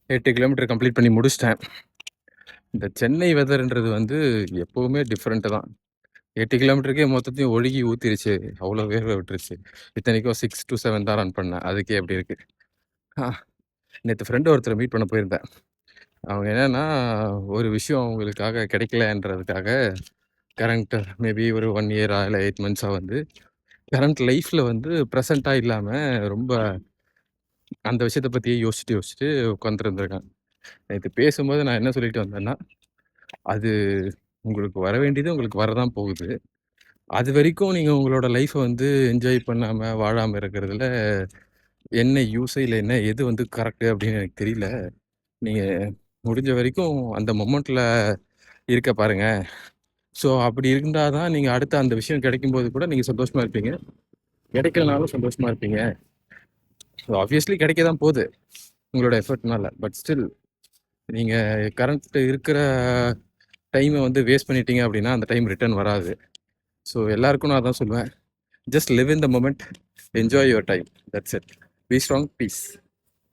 8 kilometre complete பண்ணி முடிச்சிட்டேன். இந்த சென்னை வெதர்ன்றது வந்து எப்பவுமே டிஃப்ரெண்ட்டு தான். 8 கிலோமீட்டருக்கே மொத்தத்தையும் ஒழுகி ஊத்திருச்சு. அவ்வளோ வேர்வை விட்டுருச்சு. இத்தனைக்கும் 6 to 7 தான் ரன் பண்ணேன். அதுக்கே அப்படி இருக்கு. ஆ நேத்து ஃப்ரெண்ட் ஒருத்தர மீட் பண்ண போயிருந்தேன். அவங்க என்னன்னா, ஒரு விஷயம் அவங்களுக்காக கிடைக்கலன்றதுக்காக கரண்ட் மேபி ஒரு 1 இயரா இல்ல 8 மந்த்ஸா வந்து கரண்ட் லைஃப்ல வந்து ப்ரெசென்ட்டா இல்லாம ரொம்ப அந்த விஷயத்த பத்தியே யோசிச்சுட்டு உட்காந்துருந்துருக்காங்க. நேத்து பேசும்போது நான் என்ன சொல்லிட்டு வந்தேன்னா, அது உங்களுக்கு வர வேண்டியது உங்களுக்கு வரதான் போகுது. அதுவரைக்கும் நீங்க உங்களோட லைஃப்ப வந்து என்ஜாய் பண்ணாம, வாழாம இருக்கிறதுல என்ன யூஸு? இல்ல என்ன எது வந்து கரெக்ட்டு அப்படின்னு எனக்கு தெரியல. நீங்க முடிஞ்ச வரைக்கும் அந்த மொமெண்ட்ல இருக்க பாருங்க. ஸோ அப்படி இருந்தா தான் நீங்க அடுத்த அந்த விஷயம் கிடைக்கும்போது கூட நீங்க சந்தோஷமா இருப்பீங்க. கிடைக்கலனாலும் சந்தோஷமா இருப்பீங்க. ஸோ ஆப்வியஸ்லி கிடைக்க தான் போது. உங்களோட எஃபர்ட்னால. பட் ஸ்டில் நீங்க கரண்ட் இருக்கிற டைம வந்து வேஸ்ட் பண்ணிட்டீங்க அப்படின்னா, அந்த டைம் ரிட்டர்ன் வராது. ஸோ எல்லாருக்கும் நான் அதான் சொல்லுவேன். Just live in the moment. Enjoy your time. That's it. Be strong. Piece.